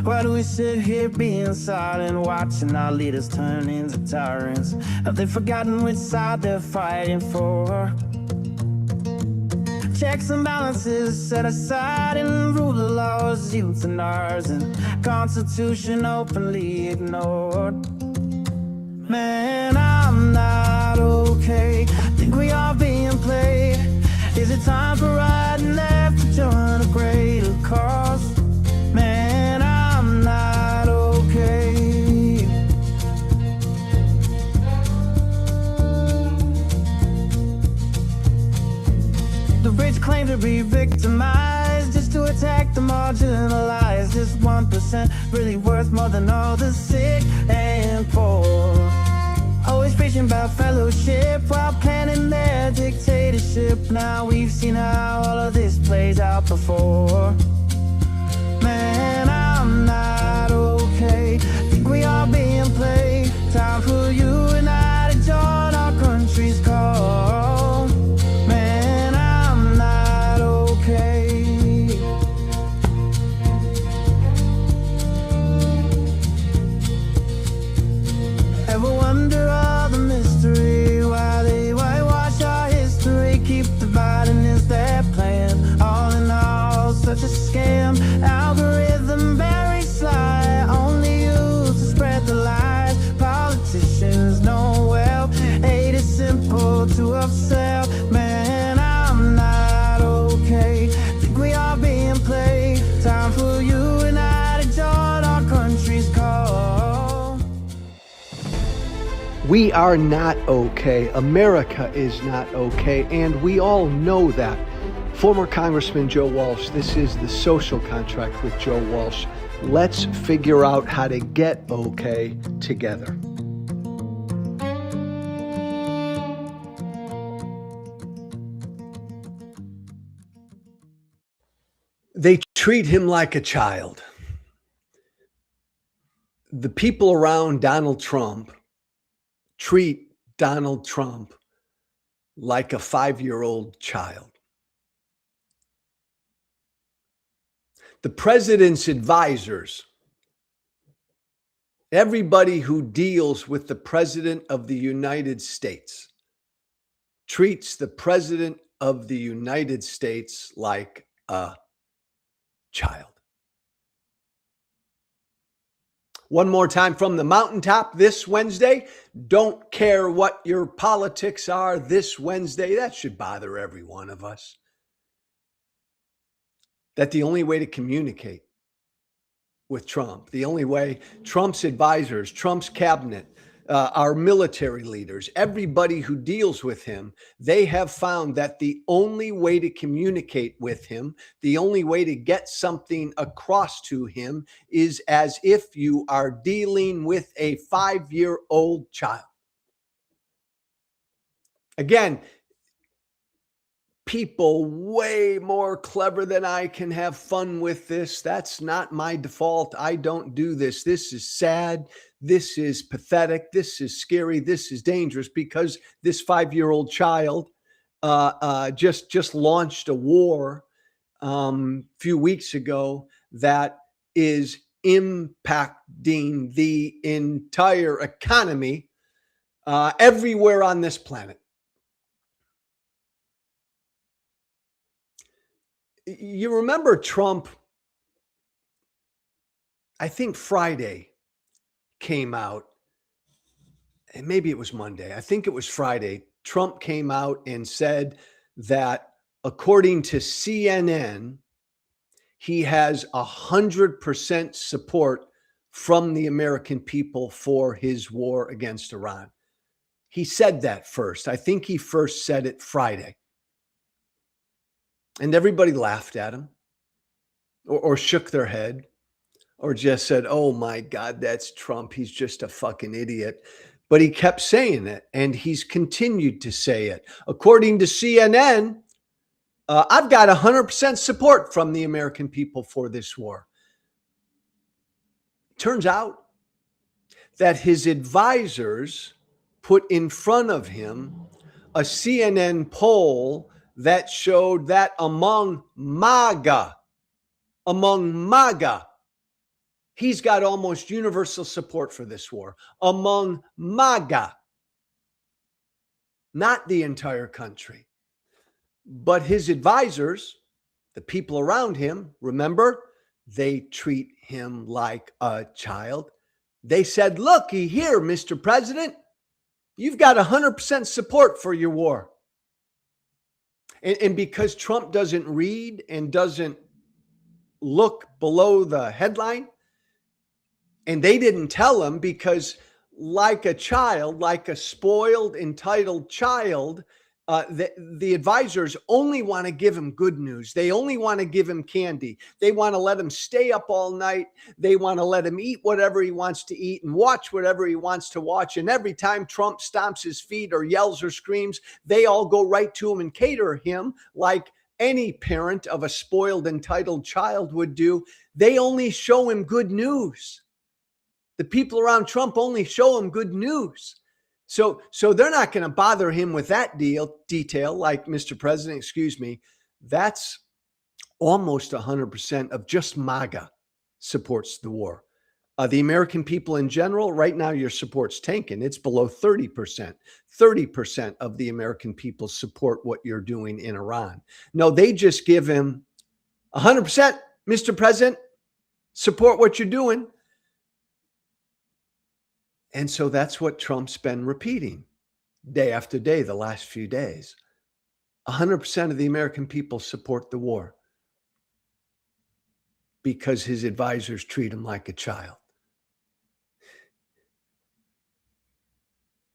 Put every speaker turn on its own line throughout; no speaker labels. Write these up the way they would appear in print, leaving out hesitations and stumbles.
Why do we sit here being silent, watching our leaders turn into tyrants? Have they forgotten which side they're fighting for? Checks and balances set aside and rule the laws, youth and ours, and Constitution openly ignored. Man, I'm not okay. Think we are being played. Is it time for right and left to join a greater cause? Man, I'm not okay. The rich claim to be victimized just to attack the marginalized. Is 1% really worth more than all the sick and poor? Always preaching about fellowship while planning their dictatorship. Now we've seen how all of this plays out before. Man, I'm not okay. Think we are being played. Time for you and I to join our country's call. Man, I'm not okay. Ever wonder all the mystery, why they whitewash our history, keep dividing is their plan? All in all, such a scam. Algorithm very sly, only used to spread the lies. Politicians know well, hate is simple to upsell. Man, I'm not okay. Think we are being played. Time for you and I to join our country's call.
We are not okay. America is not okay, and we all know that. Former Congressman Joe Walsh, this is the social contract with Joe Walsh. Let's figure out how to get okay together. They treat him like a child. The people around Donald Trump treat Donald Trump like a 5-year-old child. The president's advisors, everybody who deals with the president of the United States, treats the president of the United States like a child. One more time from the mountaintop this Wednesday. Don't care what your politics are this Wednesday. That should bother every one of us. That the only way to communicate with Trump, the only way Trump's advisors, Trump's cabinet, our military leaders, everybody who deals with him, they have found that the only way to communicate with him, the only way to get something across to him is as if you are dealing with a 5-year-old child. Again, people way more clever than I can have fun with this. That's not my default. I don't do this. This is sad. This is pathetic. This is scary. This is dangerous because this 5-year-old child just launched a war a few weeks ago that is impacting the entire economy everywhere on this planet. You remember Trump, I think Friday came out, and maybe it was Monday. I think it was Friday. Trump came out and said that according to CNN, he has 100% support from the American people for his war against Iran. He said that first. I think he first said it Friday. And everybody laughed at him or shook their head or just said, oh my God, that's Trump. He's just a fucking idiot. But he kept saying it and he's continued to say it. According to CNN, I've got 100% support from the American people for this war. Turns out that his advisors put in front of him a CNN poll that showed that among MAGA, He's got almost universal support for this war among MAGA, not the entire country. But his advisors, the people around him, remember, they treat him like a child. They said, looky here, Mr. President, you've got 100% support for your war. And because Trump doesn't read and doesn't look below the headline, and they didn't tell him because, like a child, like a spoiled, entitled child, the advisors only want to give him good news. They only want to give him candy. They want to let him stay up all night. They want to let him eat whatever he wants to eat and watch whatever he wants to watch. And every time Trump stomps his feet or yells or screams, they all go right to him and cater him like any parent of a spoiled, entitled child would do. They only show him good news. The people around Trump only show him good news. So they're not going to bother him with that detail, like, Mr. President, excuse me. That's almost 100% of just MAGA supports the war. The American people in general, right now, your support's tanking. It's below 30%. 30% of the American people support what you're doing in Iran. No, they just give him 100%, Mr. President, support what you're doing. And so that's what Trump's been repeating day after day the last few days. 100% of the American people support the war because his advisors treat him like a child.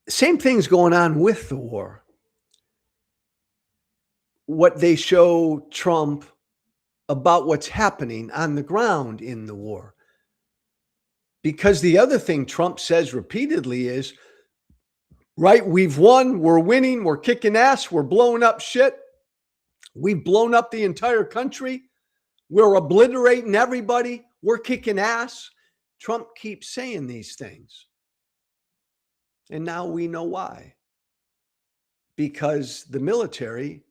Same thing's going on with the war. What they show Trump about what's happening on the ground in the war. Because the other thing Trump says repeatedly is, right, we've won, we're winning, we're kicking ass, we're blowing up shit. We've blown up the entire country. We're obliterating everybody. We're kicking ass. Trump keeps saying these things. And now we know why. Because the military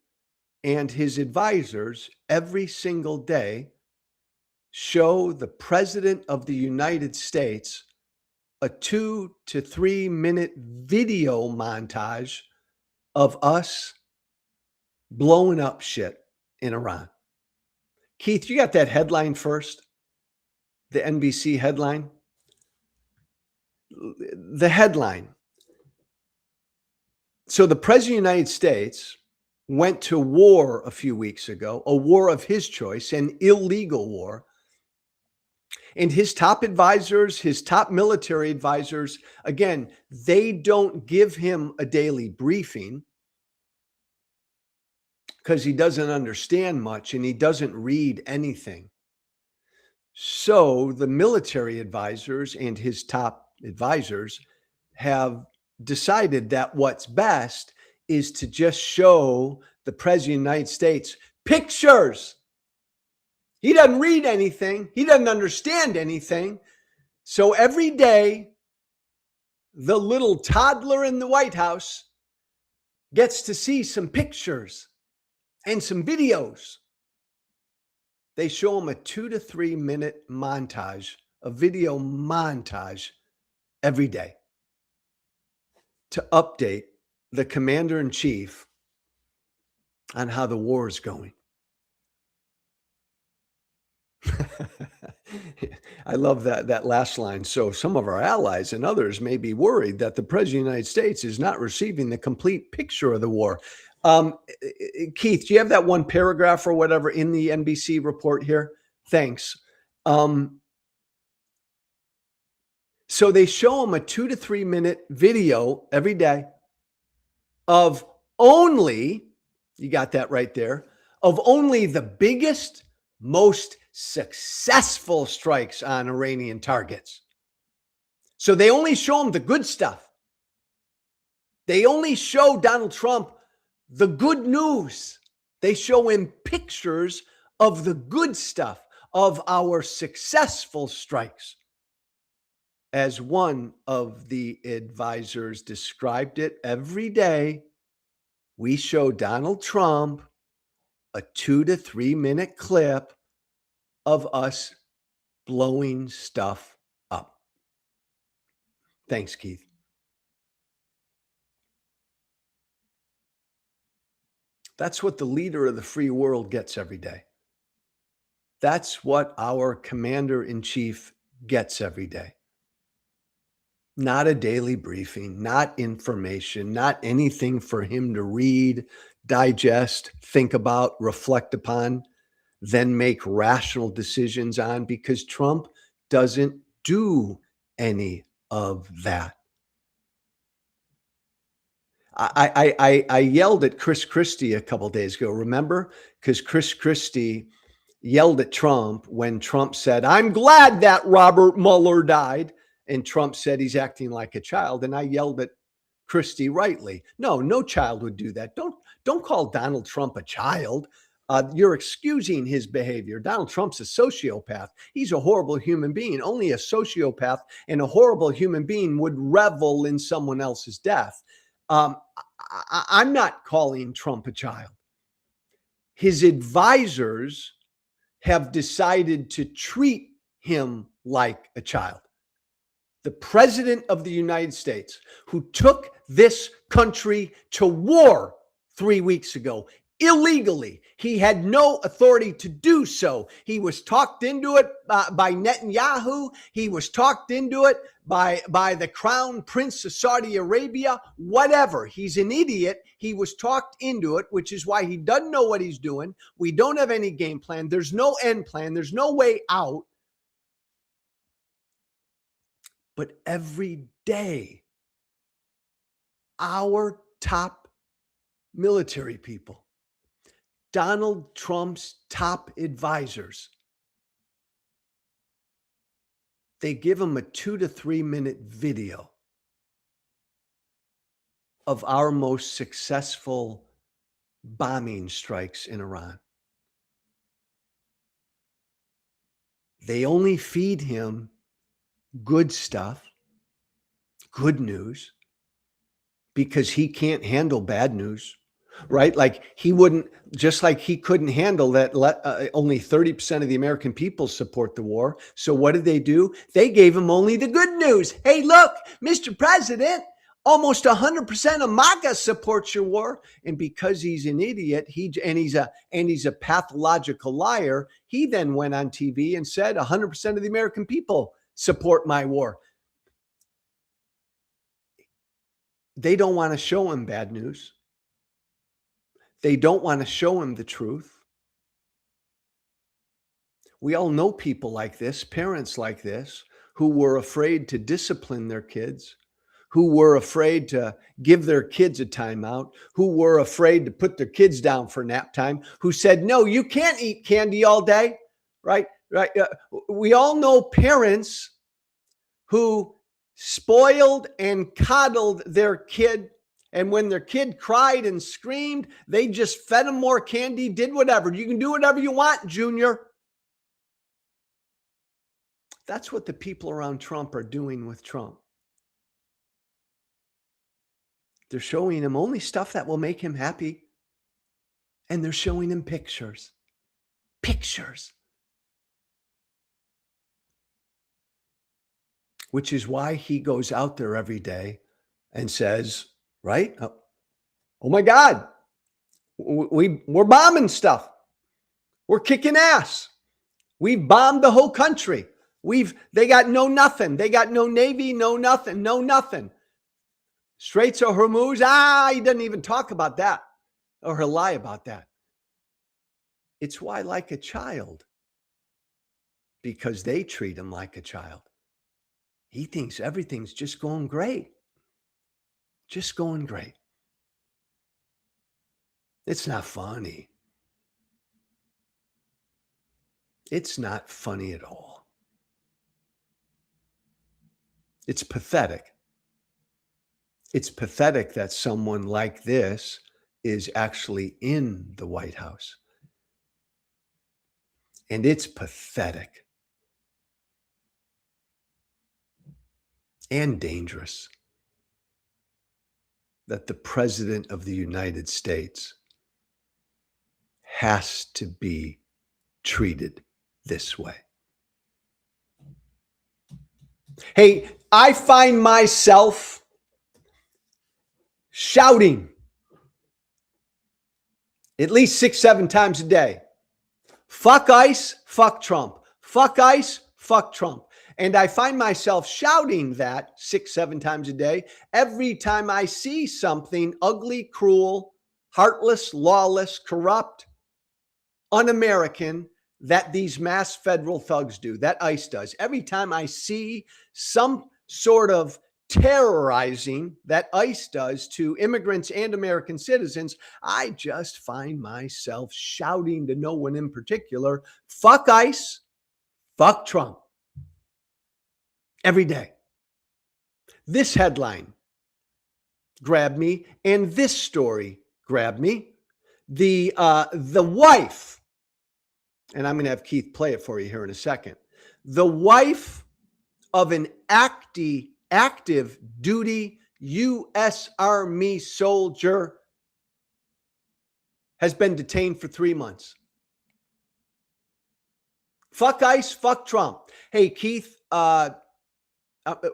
and his advisors every single day show the President of the United States a 2 to 3 minute video montage of us blowing up shit in Iran. Keith, you got that headline first? The NBC headline? The headline. So the President of the United States went to war a few weeks ago, a war of his choice, an illegal war. And his top advisors, his top military advisors, again, they don't give him a daily briefing because he doesn't understand much and he doesn't read anything. So the military advisors and his top advisors have decided that what's best is to just show the President of the United States pictures. He doesn't read anything. He doesn't understand anything. So every day, the little toddler in the White House gets to see some pictures and some videos. They show him a 2 to 3 minute montage, a video montage every day to update the commander-in-chief on how the war is going. I love that last line. So some of our allies and others may be worried that the President of the United States is not receiving the complete picture of the war. Keith, do you have that one paragraph or whatever in the NBC report here? Thanks. So they show him a 2 to 3 minute video every day of only, you got that right there, of only the biggest, most successful strikes on Iranian targets. So they only show him the good stuff. They only show Donald Trump the good news. They show him pictures of the good stuff, of our successful strikes. As one of the advisors described it, every day we show Donald Trump a 2 to 3 minute clip of us blowing stuff up. Thanks, Keith. That's what the leader of the free world gets every day. That's what our commander in chief gets every day. Not a daily briefing, not information, not anything for him to read, digest, think about, reflect upon, then make rational decisions on, because Trump doesn't do any of that. I yelled at Chris Christie a couple days ago, remember? Because Chris Christie yelled at Trump when Trump said, "I'm glad that Robert Mueller died." And Trump said he's acting like a child. And I yelled at Christie rightly. No child would do that. Don't call Donald Trump a child. You're excusing his behavior. Donald Trump's a sociopath. He's a horrible human being. Only a sociopath and a horrible human being would revel in someone else's death. I'm not calling Trump a child. His advisors have decided to treat him like a child. The president of the United States, who took this country to war 3 weeks ago, illegally. He had no authority to do so. He was talked into it by Netanyahu. He was talked into it by the crown prince of Saudi Arabia, whatever. He's an idiot. He was talked into it, which is why he doesn't know what he's doing. We don't have any game plan. There's no end plan. There's no way out. But every day, our top military people, Donald Trump's top advisors, they give him a 2 to 3 minute video of our most successful bombing strikes in Iran. They only feed him good stuff, good news, because he can't handle bad news, right? Like he wouldn't, just like he couldn't handle that only 30% of the American people support the war. So what did they do? They gave him only the good news. Hey, look, Mr. President, almost 100% of MAGA supports your war. And because he's an idiot, he's a pathological liar, he then went on TV and said 100% of the American people support my war. They don't want to show him bad news. They don't want to show him the truth. We all know people like this, parents like this, who were afraid to discipline their kids, who were afraid to give their kids a timeout, who were afraid to put their kids down for nap time, who said, "No, you can't eat candy all day," right? Right. We all know parents who spoiled and coddled their kid. And when their kid cried and screamed, they just fed them more candy, did whatever. You can do whatever you want, Junior. That's what the people around Trump are doing with Trump. They're showing him only stuff that will make him happy. And they're showing him pictures. Pictures. Which is why he goes out there every day and says, right? Oh my God, we're bombing stuff. We're kicking ass. We've bombed the whole country. They got no nothing. They got no Navy, no nothing, no nothing. Straits of Hormuz, he doesn't even talk about that, or he'll lie about that. It's why like a child, because they treat him like a child. He thinks everything's just going great. Just going great. It's not funny. It's not funny at all. It's pathetic. It's pathetic that someone like this is actually in the White House. And it's pathetic and dangerous that the President of the United States has to be treated this way. Hey, I find myself shouting at least 6, 7 times a day. Fuck ICE, fuck Trump. Fuck ICE, fuck Trump. And I find myself shouting that 6, 7 times a day every time I see something ugly, cruel, heartless, lawless, corrupt, un-American that these mass federal thugs do, that ICE does. Every time I see some sort of terrorizing that ICE does to immigrants and American citizens, I just find myself shouting to no one in particular, fuck ICE, fuck Trump. Every day. This headline grabbed me, and this story grabbed me. The wife, and I'm going to have Keith play it for you here in a second. The wife of an active duty U.S. Army soldier has been detained for 3 months. Fuck ICE, fuck Trump. Hey, Keith, I'm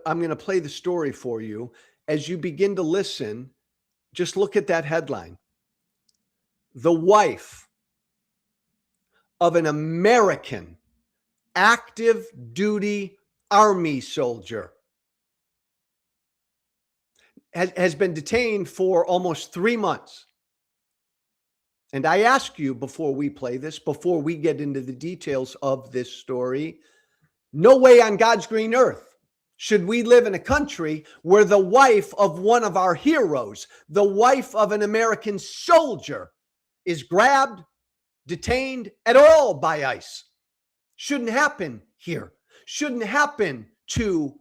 going to play the story for you. As you begin to listen, just look at that headline. The wife of an American active duty Army soldier has been detained for almost 3 months. And I ask you before we play this, before we get into the details of this story, no way on God's green earth should we live in a country where the wife of one of our heroes, the wife of an American soldier, is grabbed, detained at all by ICE. Shouldn't happen here. Shouldn't happen to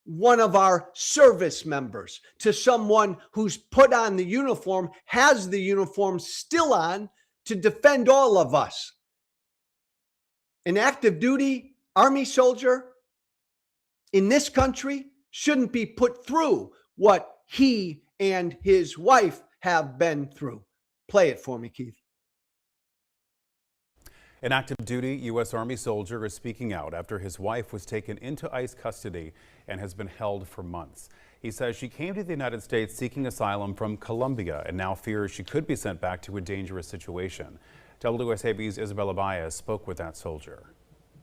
one of our service members, to someone who's put on the uniform, has the uniform still on to defend all of us. An active duty Army soldier in this country shouldn't be put through what he and his wife have been through. Play it for me, Keith.
An active duty U.S. Army soldier is speaking out after his wife was taken into ICE custody and has been held for months. He says she came to the United States seeking asylum from Colombia and now fears she could be sent back to a dangerous situation. WSAB's Isabella Baez spoke with that soldier.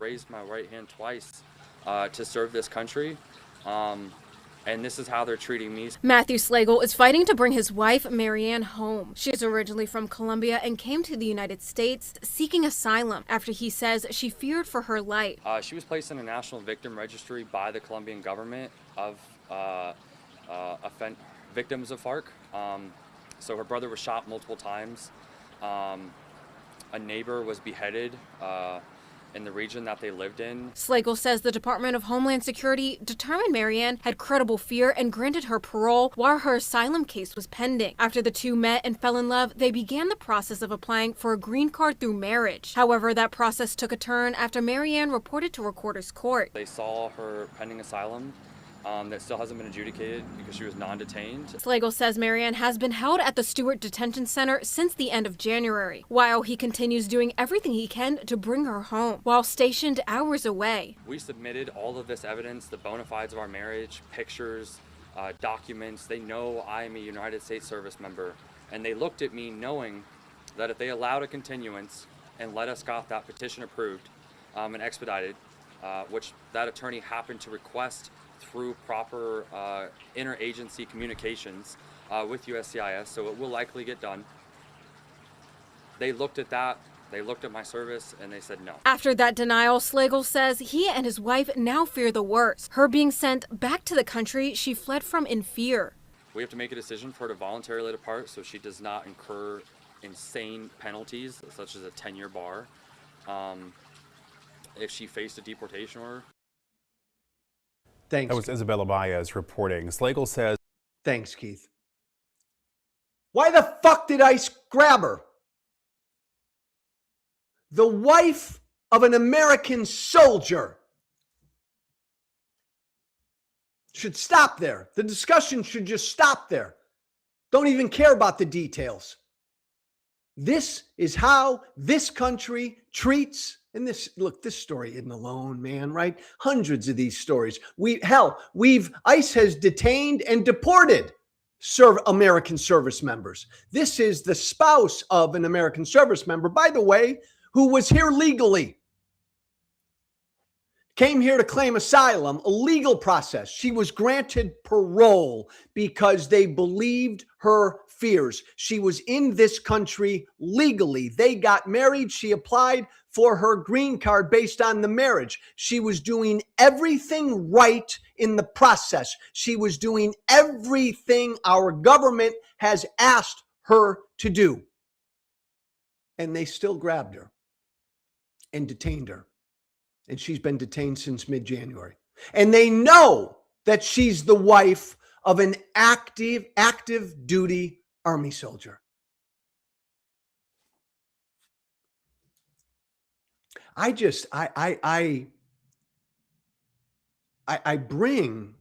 Raised my right hand twice to serve this country, and this is how they're treating me.
Matthew Slagle is fighting to bring his wife, Marianne, home. She is originally from Colombia and came to the United States seeking asylum after he says she feared for her life.
She was placed in a national victim registry by the Colombian government of victims of FARC. So her brother was shot multiple times. A neighbor was beheaded in the region that they lived in.
Slagle says the Department of Homeland Security determined Marianne had credible fear and granted her parole while her asylum case was pending. After the two met and fell in love, they began the process of applying for a green card through marriage. However, that process took a turn after Marianne reported to Recorder's Court.
They saw her pending asylum that still hasn't been adjudicated because she was non-detained.
Slagle says Marianne has been held at the Stewart Detention Center since the end of January, while he continues doing everything he can to bring her home, while stationed hours away.
We submitted all of this evidence, the bona fides of our marriage, pictures, documents. They know I am a United States service member, and they looked at me knowing that if they allowed a continuance and let us got that petition approved and expedited, which that attorney happened to request through proper interagency communications with USCIS, so it will likely get done. They looked at that, they looked at my service, and they said no.
After that denial, Slagle says he and his wife now fear the worst, her being sent back to the country she fled from in fear.
We have to make a decision for her to voluntarily depart so she does not incur insane penalties, such as a 10-year bar, if she faced a deportation order.
Thanks.
That was Isabella Baez reporting. Slagle says,
Thanks, Keith. Why the fuck did ICE grab her? The wife of an American soldier. Should stop there. The discussion should just stop there. Don't even care about the details. This is how this country treats And this, look, this story isn't alone, man, right? Hundreds of these stories. ICE has detained and deported American service members. This is the spouse of an American service member, by the way, who was here legally. Came here to claim asylum, a legal process. She was granted parole because they believed her fears. She was in this country legally. They got married. She applied for her green card based on the marriage. She was doing everything right in the process. She was doing everything our government has asked her to do. And they still grabbed her and detained her. And she's been detained since mid-January. And they know that she's the wife of an active duty Army soldier. I bring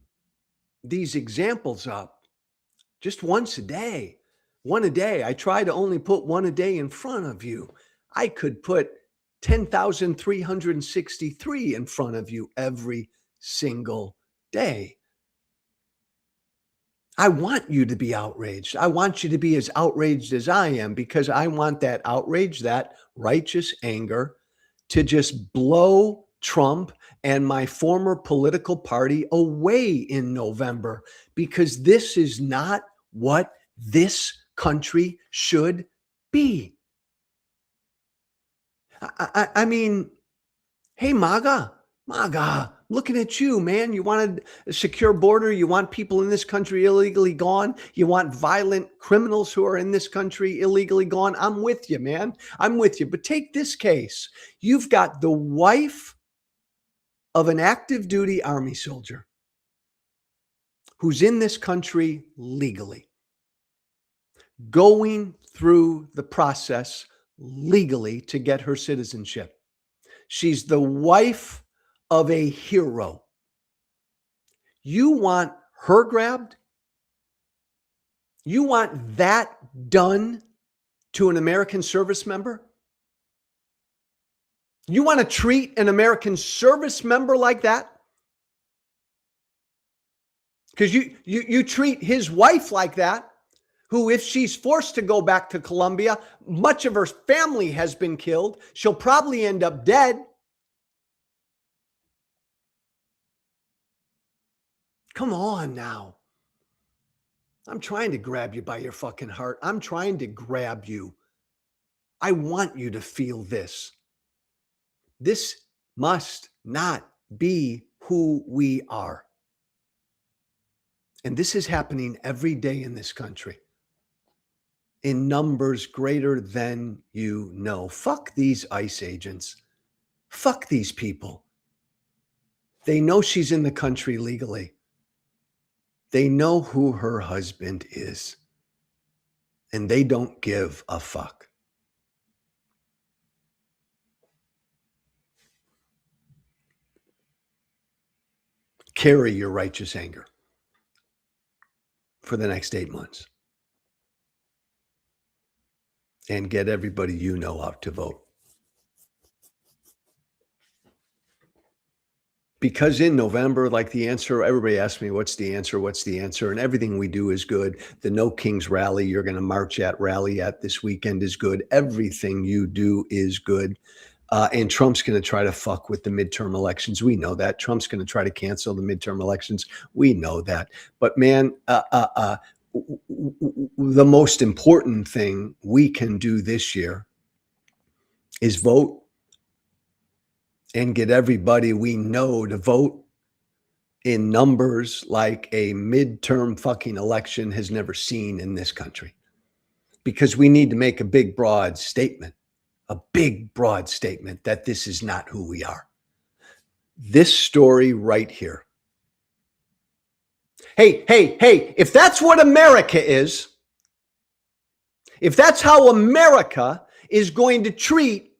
these examples up just once a day. One a day. I try to only put one a day in front of you. I could put 10,363 in front of you every single day. I want you to be outraged. I want you to be as outraged as I am, because I want that outrage, that righteous anger, to just blow Trump and my former political party away in November, because this is not what this country should be. I mean, hey, MAGA, looking at you, man. You wanted a secure border. You want people in this country illegally gone. You want violent criminals who are in this country illegally gone. I'm with you, man. I'm with you. But take this case. You've got the wife of an active duty Army soldier who's in this country legally, going through the process legally to get her citizenship. She's the wife of a hero. You want her grabbed? You want that done to an American service member? You want to treat an American service member like that? Because you treat his wife like that, who, if she's forced to go back to Colombia, much of her family has been killed. She'll probably end up dead. Come on now. I'm trying to grab you by your fucking heart. I'm trying to grab you. I want you to feel this. This must not be who we are. And this is happening every day in this country, in numbers greater than you know. Fuck these ICE agents. Fuck these people. They know she's in the country legally. They know who her husband is. And they don't give a fuck. Carry your righteous anger for the next 8 months. And get everybody you know out to vote. Because in November, like the answer, everybody asks me, what's the answer? What's the answer? And everything we do is good. The No Kings rally you're going to rally at this weekend is good. Everything you do is good. And Trump's going to try to fuck with the midterm elections. We know that. Trump's going to try to cancel the midterm elections. We know that. But man, the most important thing we can do this year is vote and get everybody we know to vote in numbers like a midterm fucking election has never seen in this country. Because we need to make a big, broad statement that this is not who we are. This story right here. Hey, if that's what America is, if that's how America is going to treat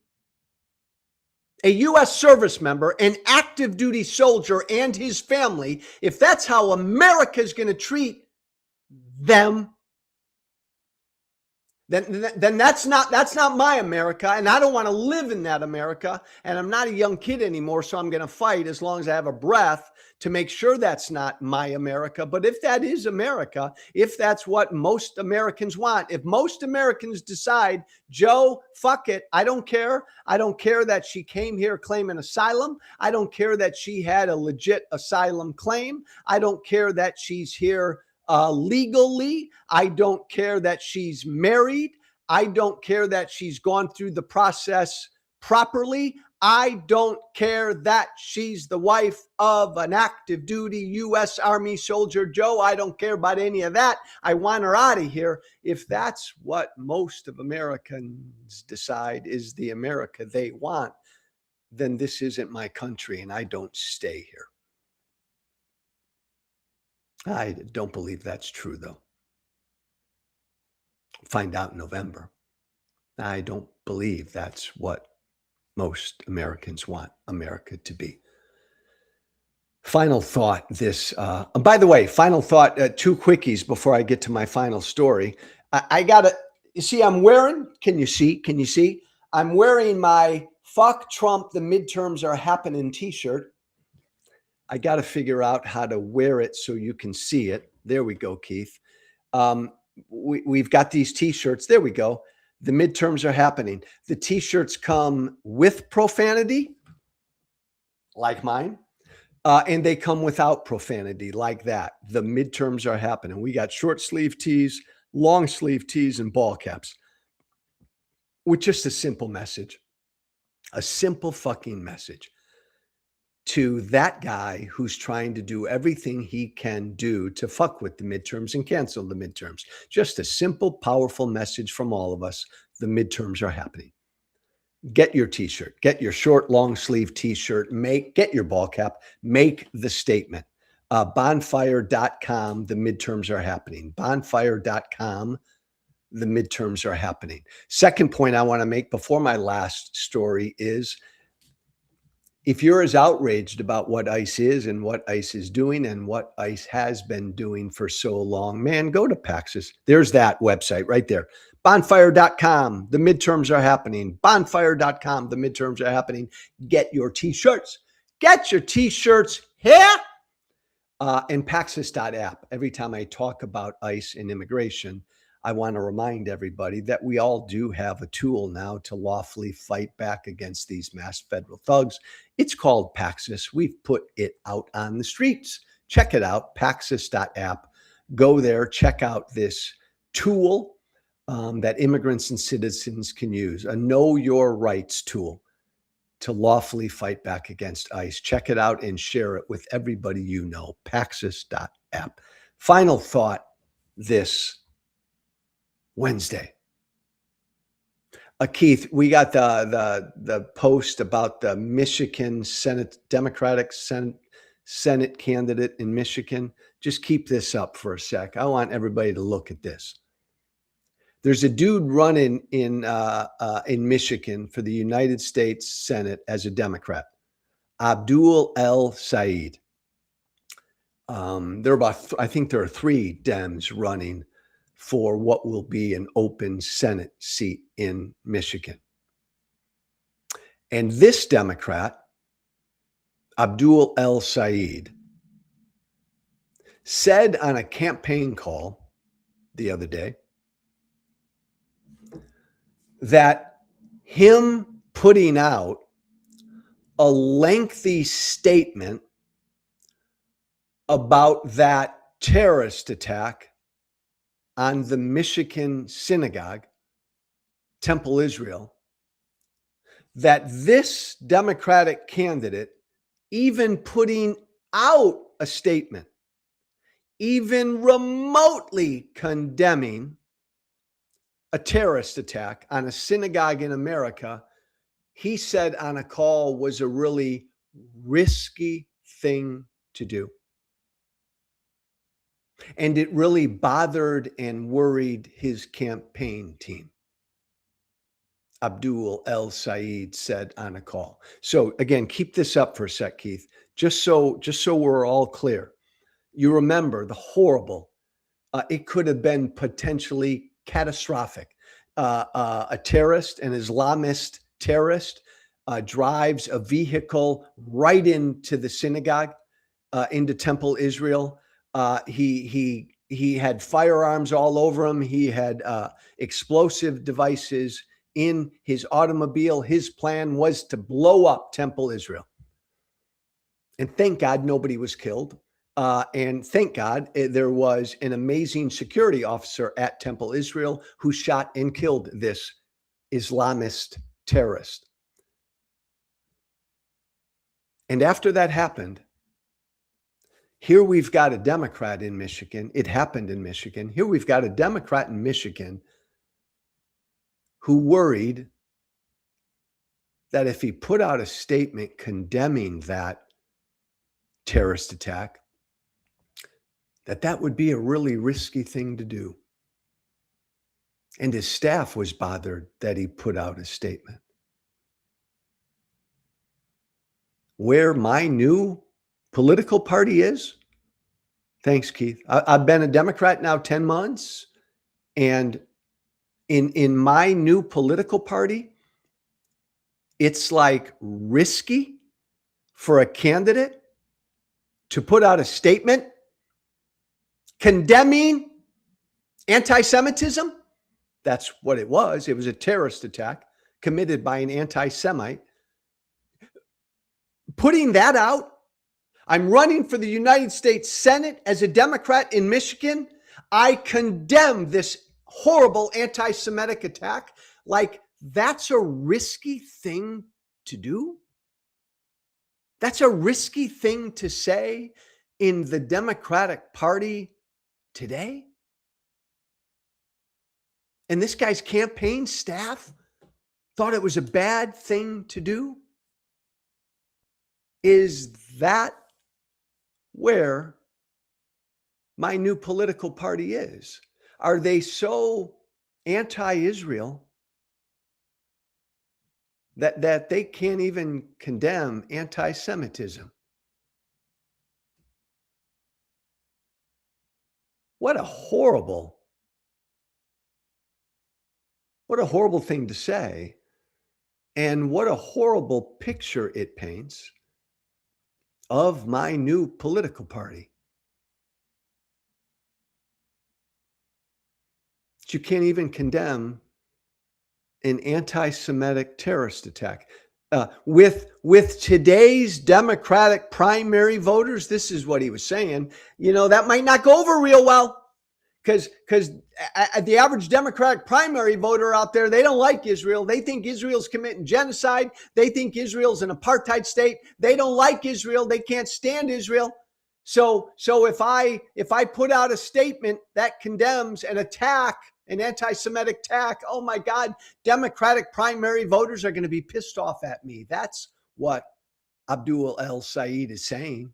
a U.S. service member, an active duty soldier and his family, if that's how America is going to treat them, then that's not my America, and I don't want to live in that America. And I'm not a young kid anymore, so I'm going to fight as long as I have a breath to make sure that's not my America. But if that is America, if that's what most Americans want, if most Americans decide, Joe, fuck it, I don't care. I don't care that she came here claiming asylum. I don't care that she had a legit asylum claim. I don't care that she's here legally. I don't care that she's married. I don't care that she's gone through the process properly. I don't care that she's the wife of an active duty U.S. Army soldier. Joe, I don't care about any of that. I want her out of here. If that's what most of Americans decide is the America they want, then this isn't my country and I don't stay here. I don't believe that's true, though. Find out in November. I don't believe that's what most Americans want America to be. Final thought, by the way, final thought, two quickies before I get to my final story. I got to, you see, I'm wearing, can you see? I'm wearing my Fuck Trump, the midterms are happening t-shirt. I got to figure out how to wear it so you can see it. There we go, Keith. We've got these t-shirts. There we go. The midterms are happening. The t-shirts come with profanity, like mine, and they come without profanity, like that. The midterms are happening. We got short sleeve tees, long sleeve tees, and ball caps with just a simple message, a simple fucking message to that guy who's trying to do everything he can do to fuck with the midterms and cancel the midterms. Just a simple, powerful message from all of us. The midterms are happening. Get your t-shirt, get your short, long sleeve t-shirt, get your ball cap, make the statement. Bonfire.com, the midterms are happening. Bonfire.com, the midterms are happening. Second point I want to make before my last story is, if you're as outraged about what ICE is and what ICE is doing and what ICE has been doing for so long, man, go to Paxos. There's that website right there. Bonfire.com, the midterms are happening. Bonfire.com, the midterms are happening. Get your t-shirts. Get your t-shirts here. And Paxos.app. Every time I talk about ICE and immigration, I want to remind everybody that we all do have a tool now to lawfully fight back against these mass federal thugs. It's called Paxos. We've put it out on the streets. Check it out, Paxos.app. Go there, check out this tool that immigrants and citizens can use, a know your rights tool to lawfully fight back against ICE. Check it out and share it with everybody you know, Paxos.app. Final thought this Wednesday. Keith, we got the post about the Michigan Senate Democratic Senate candidate in Michigan. Just keep this up for a sec. I want everybody to look at this. There's a dude running in Michigan for the United States Senate as a Democrat, Abdul El Said. I think there are 3 Dems running for what will be an open Senate seat in Michigan. And this Democrat, Abdul El Said, said on a campaign call the other day that him putting out a lengthy statement about that terrorist attack on the Michigan synagogue, Temple Israel, that this Democratic candidate, even putting out a statement, even remotely condemning a terrorist attack on a synagogue in America, he said on a call was a really risky thing to do. And it really bothered and worried his campaign team. Abdul El Said said on a call. So again, keep this up for a sec, Keith, just so we're all clear. You remember the horrible, it could have been potentially catastrophic. a terrorist, an Islamist terrorist, drives a vehicle right into the synagogue, into Temple Israel. He had firearms all over him. He had explosive devices in his automobile. His plan was to blow up Temple Israel. And thank God nobody was killed. And thank God there was an amazing security officer at Temple Israel who shot and killed this Islamist terrorist. And after that happened, here we've got a Democrat in Michigan. It happened in Michigan. Here we've got a Democrat in Michigan who worried that if he put out a statement condemning that terrorist attack, that would be a really risky thing to do. And his staff was bothered that he put out a statement. Where my new political party is, thanks, Keith. I've been a Democrat now 10 months. And in my new political party, it's like risky for a candidate to put out a statement condemning anti-Semitism. That's what it was. It was a terrorist attack committed by an anti-Semite. Putting that out, I'm running for the United States Senate as a Democrat in Michigan. I condemn this horrible anti-Semitic attack. Like, that's a risky thing to do. That's a risky thing to say in the Democratic Party today. And this guy's campaign staff thought it was a bad thing to do. Is that where my new political party is? Are they so anti-Israel that they can't even condemn anti-Semitism? What a horrible thing to say. And what a horrible picture it paints of my new political party. You can't even condemn an anti-Semitic terrorist attack. With today's Democratic primary voters, this is what he was saying. You know, that might not go over real well because the average Democratic primary voter out there, they don't like Israel. They think Israel's committing genocide. They think Israel's an apartheid state. They don't like Israel. They can't stand Israel. So if I put out a statement that condemns an attack, an anti-Semitic attack, oh my God, Democratic primary voters are going to be pissed off at me. That's what Abdul El Said is saying.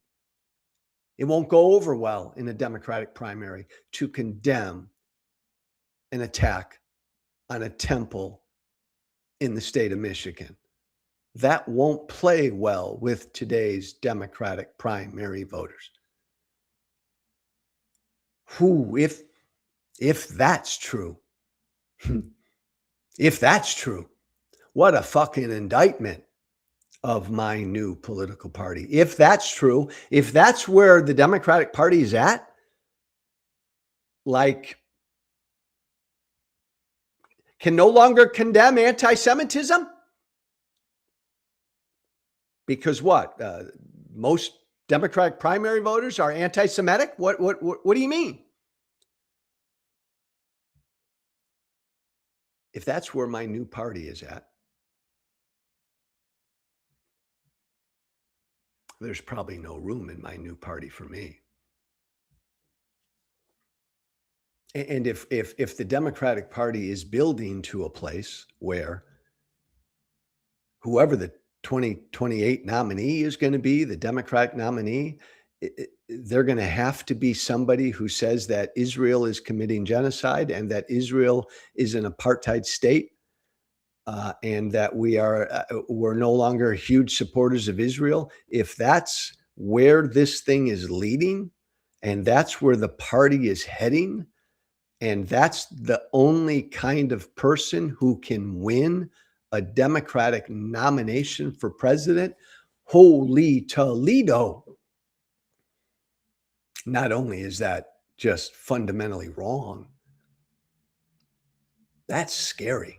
It won't go over well in a Democratic primary to condemn an attack on a temple in the state of Michigan. That won't play well with today's Democratic primary voters. Who, if that's true, if that's true, what a fucking indictment of my new political party. If that's true, if that's where the Democratic Party is at, like, can no longer condemn anti-Semitism? Because what? Most Democratic primary voters are anti-Semitic? What do you mean? If that's where my new party is at, there's probably no room in my new party for me. And if the Democratic Party is building to a place where whoever the 2028 nominee is going to be, the Democratic nominee, they're going to have to be somebody who says that Israel is committing genocide and that Israel is an apartheid state, and that we're no longer huge supporters of Israel. If that's where this thing is leading and that's where the party is heading, And that's the only kind of person who can win a Democratic nomination for president. Holy Toledo. Not only is that just fundamentally wrong, that's scary.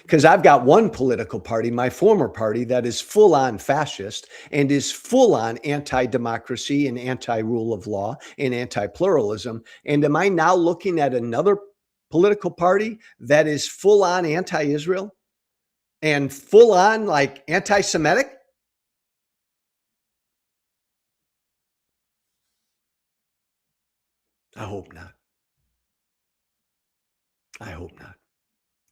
Because I've got one political party, my former party, that is full on fascist and is full on anti-democracy and anti-rule of law and anti-pluralism. And am I now looking at another political party that is full on anti-Israel and full on like anti-Semitic? I hope not. I hope not.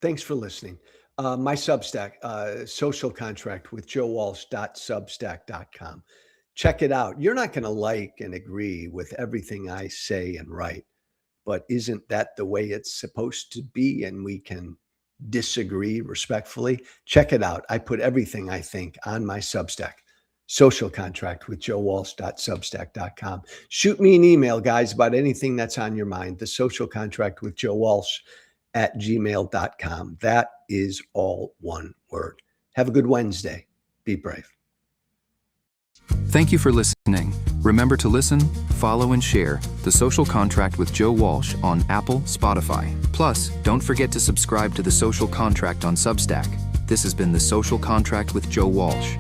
Thanks for listening. My Substack, Social Contract with joewalsh.substack.com. Check it out. You're not going to like and agree with everything I say and write, but isn't that the way it's supposed to be? And we can disagree respectfully. Check it out. I put everything I think on my Substack, Social Contract with joewalsh.substack.com. Shoot me an email, guys, about anything that's on your mind. The Social Contract with Joe Walsh at gmail.com. That is all one word. Have a good Wednesday. Be brave.
Thank you for listening. Remember to listen, follow, and share The Social Contract with Joe Walsh on Apple, Spotify. Plus, don't forget to subscribe to The Social Contract on Substack. This has been The Social Contract with Joe Walsh.